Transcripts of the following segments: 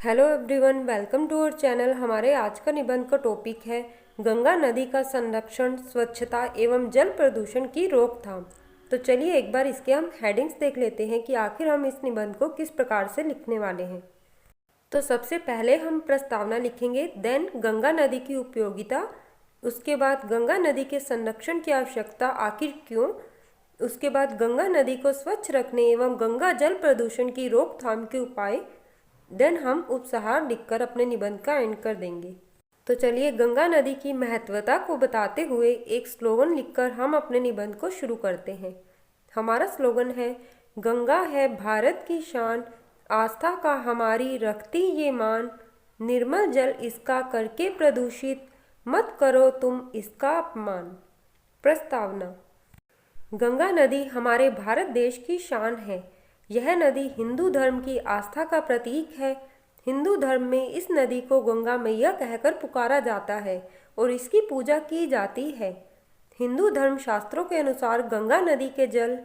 Hello everyone, welcome to our channel. हमारे आज का निबंध का टॉपिक है गंगा नदी का संरक्षण, स्वच्छता एवं जल प्रदूषण की रोकथाम। तो चलिए एक बार इसके हम हेडिंग्स देख लेते हैं कि आखिर हम इस निबंध को किस प्रकार से लिखने वाले हैं। तो सबसे पहले हम प्रस्तावना लिखेंगे, देन गंगा नदी की उपयोगिता, उसके बाद गंगा नदी के संरक्षण की आवश्यकता आखिर क्यों, उसके बाद गंगा नदी को स्वच्छ रखने एवं गंगा जल प्रदूषण की रोकथाम के उपाय, देन हम उपसंहार लिखकर अपने निबंध का एंड कर देंगे। तो चलिए गंगा नदी की महत्वता को बताते हुए एक स्लोगन लिखकर हम अपने निबंध को शुरू करते हैं। हमारा स्लोगन है, गंगा है भारत की शान, आस्था का हमारी रखती ये मान, निर्मल जल इसका करके प्रदूषित, मत करो तुम इसका अपमान। प्रस्तावना। गंगा नदी हमारे भारत देश की शान है। यह नदी हिंदू धर्म की आस्था का प्रतीक है। हिंदू धर्म में इस नदी को गंगा मैया कहकर पुकारा जाता है और इसकी पूजा की जाती है। हिंदू धर्म शास्त्रों के अनुसार गंगा नदी के जल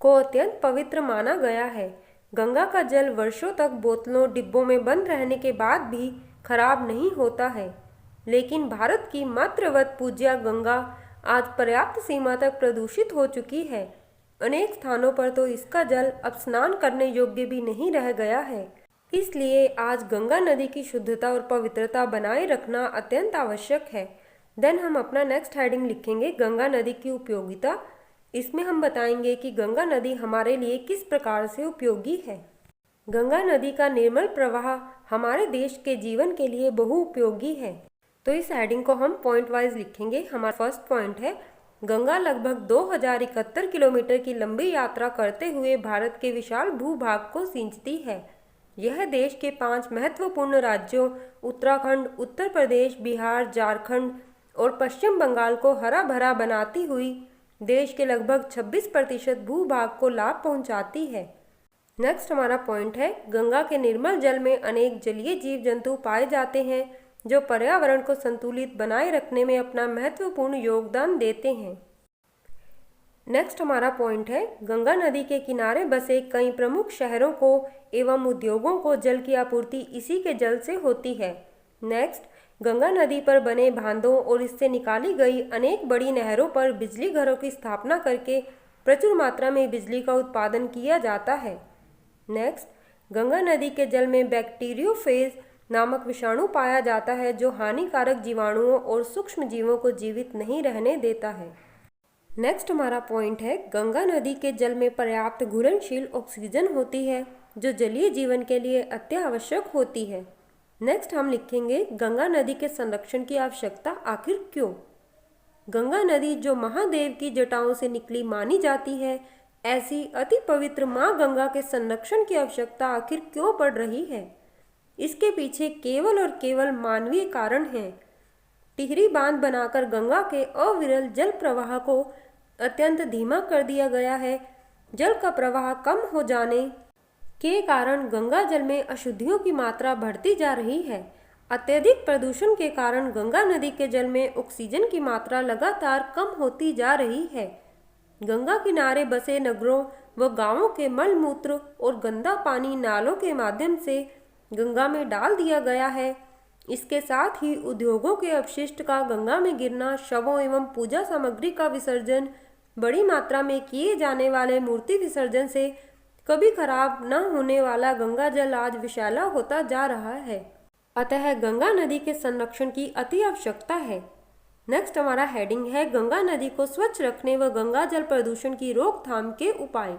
को अत्यंत पवित्र माना गया है। गंगा का जल वर्षों तक बोतलों डिब्बों में बंद रहने के बाद भी खराब नहीं होता है, लेकिन भारत की मातृवत पूज्या गंगा आज पर्याप्त सीमा तक प्रदूषित हो चुकी है। अनेक स्थानों पर तो इसका जल अब स्नान करने योग्य भी नहीं रह गया है। इसलिए आज गंगा नदी की शुद्धता और पवित्रता बनाए रखना अत्यंत आवश्यक है। देन हम अपना नेक्स्ट हेडिंग लिखेंगे, गंगा नदी की उपयोगिता। इसमें हम बताएंगे कि गंगा नदी हमारे लिए किस प्रकार से उपयोगी है। गंगा नदी का निर्मल प्रवाह हमारे देश के जीवन के लिए बहुउपयोगी है। तो इस हेडिंग को हम पॉइंट वाइज लिखेंगे। हमारा फर्स्ट पॉइंट है, गंगा लगभग 2071 किलोमीटर की लंबी यात्रा करते हुए भारत के विशाल भूभाग को सिंचती है। यह देश के 5 महत्वपूर्ण राज्यों उत्तराखंड, उत्तर प्रदेश, बिहार, झारखंड और पश्चिम बंगाल को हरा भरा बनाती हुई देश के लगभग 26% भूभाग को लाभ पहुंचाती है। नेक्स्ट हमारा पॉइंट है, गंगा के निर्मल जल में अनेक जलीय जीव जंतु पाए जाते हैं जो पर्यावरण को संतुलित बनाए रखने में अपना महत्वपूर्ण योगदान देते हैं। नेक्स्ट हमारा पॉइंट है, गंगा नदी के किनारे बसे कई प्रमुख शहरों को एवं उद्योगों को जल की आपूर्ति इसी के जल से होती है। नेक्स्ट, गंगा नदी पर बने बांधों और इससे निकाली गई अनेक बड़ी नहरों पर बिजली घरों की स्थापना करके प्रचुर मात्रा में बिजली का उत्पादन किया जाता है। नेक्स्ट, गंगा नदी के जल में बैक्टीरियोफेज नामक विषाणु पाया जाता है जो हानिकारक जीवाणुओं और सूक्ष्म जीवों को जीवित नहीं रहने देता है। नेक्स्ट हमारा पॉइंट है, गंगा नदी के जल में पर्याप्त घुलनशील ऑक्सीजन होती है जो जलीय जीवन के लिए अत्यावश्यक होती है। नेक्स्ट हम लिखेंगे, गंगा नदी के संरक्षण की आवश्यकता आखिर क्यों। गंगा नदी जो महादेव की जटाओं से निकली मानी जाती है, ऐसी अति पवित्र माँ गंगा के संरक्षण की आवश्यकता आखिर क्यों पड़ रही है। इसके पीछे केवल और केवल मानवीय कारण हैं। टिहरी बांध बनाकर गंगा के अविरल जल प्रवाह को अत्यंत धीमा कर दिया गया है। जल का प्रवाह कम हो जाने के कारण गंगा जल में अशुद्धियों की मात्रा बढ़ती जा रही है। अत्यधिक प्रदूषण के कारण गंगा नदी के जल में ऑक्सीजन की मात्रा लगातार कम होती जा रही है। गंगा किनारे बसे नगरों व गांवों के मल मूत्र और गंदा पानी नालों के माध्यम से गंगा में डाल दिया गया है। इसके साथ ही उद्योगों के अपशिष्ट का गंगा में गिरना, शवों एवं पूजा सामग्री का विसर्जन, बड़ी मात्रा में किए जाने वाले मूर्ति विसर्जन से कभी खराब न होने वाला गंगा जल आज विषैला होता जा रहा है। अतः गंगा नदी के संरक्षण की अति आवश्यकता है। नेक्स्ट हमारा हेडिंग है, गंगा नदी को स्वच्छ रखने व गंगा जल प्रदूषण की रोकथाम के उपाय।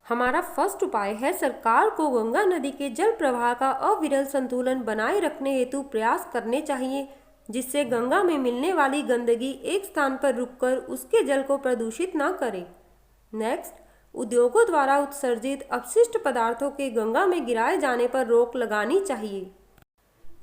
हमारा फर्स्ट उपाय है, सरकार को गंगा नदी के जल प्रवाह का अविरल संतुलन बनाए रखने हेतु प्रयास करने चाहिए, जिससे गंगा में मिलने वाली गंदगी एक स्थान पर रुककर उसके जल को प्रदूषित न करे। नेक्स्ट, उद्योगों द्वारा उत्सर्जित अपशिष्ट पदार्थों के गंगा में गिराए जाने पर रोक लगानी चाहिए।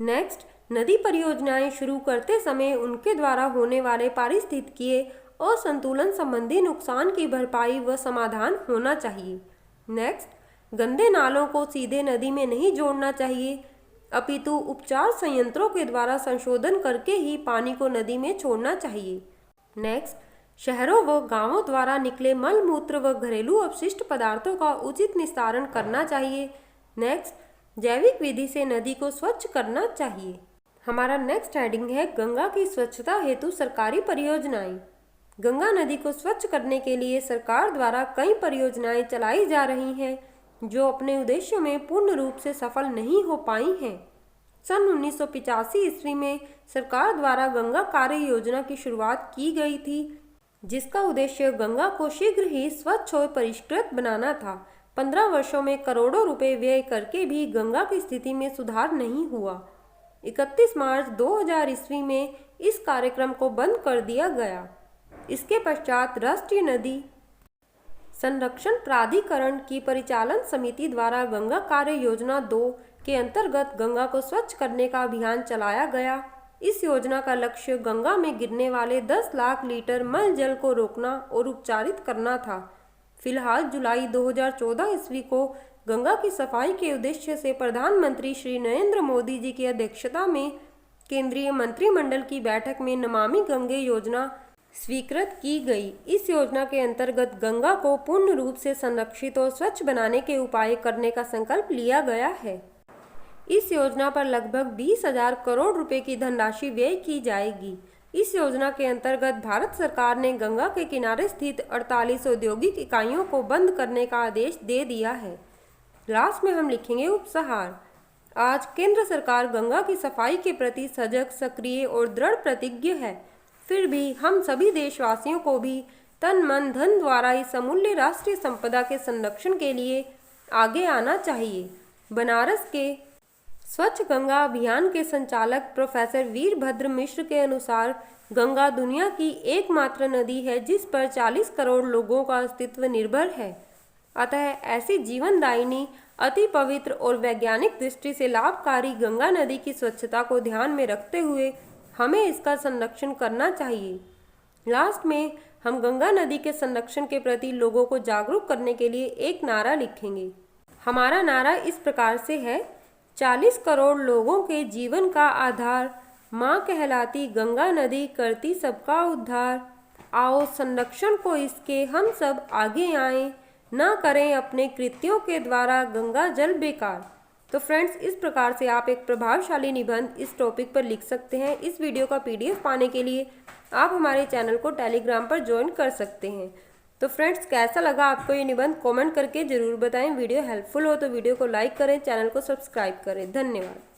नेक्स्ट, नदी परियोजनाएं शुरू करते समय उनके द्वारा होने वाले पारिस्थितिकीय असंतुलन संबंधी नुकसान की भरपाई व समाधान होना चाहिए। नेक्स्ट, गंदे नालों को सीधे नदी में नहीं जोड़ना चाहिए, अपितु उपचार संयंत्रों के द्वारा संशोधन करके ही पानी को नदी में छोड़ना चाहिए। नेक्स्ट, शहरों व गांवों द्वारा निकले मल मूत्र व घरेलू अपशिष्ट पदार्थों का उचित निस्तारण करना चाहिए। नेक्स्ट, जैविक विधि से नदी को स्वच्छ करना चाहिए। हमारा नेक्स्ट हेडिंग है गंगा की स्वच्छता हेतु सरकारी परियोजनाएं। गंगा नदी को स्वच्छ करने के लिए सरकार द्वारा कई परियोजनाएं चलाई जा रही हैं, जो अपने उद्देश्यों में पूर्ण रूप से सफल नहीं हो पाई हैं। सन 1985 ईस्वी में सरकार द्वारा गंगा कार्य योजना की शुरुआत की गई थी, जिसका उद्देश्य गंगा को शीघ्र ही स्वच्छ और परिष्कृत बनाना था। 15 वर्षों में करोड़ों रुपए व्यय करके भी गंगा की स्थिति में सुधार नहीं हुआ। 31 मार्च 2000 ईस्वी में इस कार्यक्रम को बंद कर दिया गया। इसके पश्चात राष्ट्रीय नदी संरक्षण प्राधिकरण की परिचालन समिति द्वारा गंगा कार्य योजना 2 के अंतर्गत गंगा को स्वच्छ करने का अभियान चलाया गया। इस योजना का लक्ष्य गंगा में गिरने वाले 10 लाख लीटर मल जल को रोकना और उपचारित करना था। फिलहाल जुलाई 2014 ईस्वी को गंगा की सफाई के उद्देश्य से प्रधानमंत्री श्री नरेंद्र मोदी जी की अध्यक्षता में केंद्रीय मंत्रिमंडल की बैठक में नमामि गंगे योजना स्वीकृत की गई। इस योजना के अंतर्गत गंगा को पूर्ण रूप से संरक्षित और स्वच्छ बनाने के उपाय करने का संकल्प लिया गया है। इस योजना पर लगभग 20,000 करोड़ रुपए की धनराशि व्यय की जाएगी। इस योजना के अंतर्गत भारत सरकार ने गंगा के किनारे स्थित 48 औद्योगिक इकाइयों को बंद करने का आदेश दे दिया है। लास्ट में हम लिखेंगे उपसंहार। आज केंद्र सरकार गंगा की सफाई के प्रति सजग, सक्रिय और दृढ़ प्रतिज्ञ है। फिर भी हम सभी देशवासियों को भी तन मन धन द्वारा इस अमूल्य राष्ट्रीय संपदा के संरक्षण के लिए आगे आना चाहिए। बनारस के स्वच्छ गंगा अभियान के संचालक प्रोफेसर वीरभद्र मिश्र के अनुसार गंगा दुनिया की एकमात्र नदी है जिस पर 40 करोड़ लोगों का अस्तित्व निर्भर है। अतः ऐसी जीवनदायिनी, अति पवित्र और वैज्ञानिक दृष्टि से लाभकारी गंगा नदी की स्वच्छता को ध्यान में रखते हुए हमें इसका संरक्षण करना चाहिए। लास्ट में हम गंगा नदी के संरक्षण के प्रति लोगों को जागरूक करने के लिए एक नारा लिखेंगे। हमारा नारा इस प्रकार से है, 40 करोड़ लोगों के जीवन का आधार, माँ कहलाती गंगा नदी करती सबका उद्धार। आओ संरक्षण को इसके हम सब आगे आएं, ना करें अपने कृत्यों के द्वारा गंगा जल बेकार। तो फ्रेंड्स, इस प्रकार से आप एक प्रभावशाली निबंध इस टॉपिक पर लिख सकते हैं। इस वीडियो का PDF पाने के लिए आप हमारे चैनल को टेलीग्राम पर ज्वाइन कर सकते हैं। तो फ्रेंड्स, कैसा लगा आपको ये निबंध कमेंट करके ज़रूर बताएं। वीडियो हेल्पफुल हो तो वीडियो को लाइक करें, चैनल को सब्सक्राइब करें। धन्यवाद।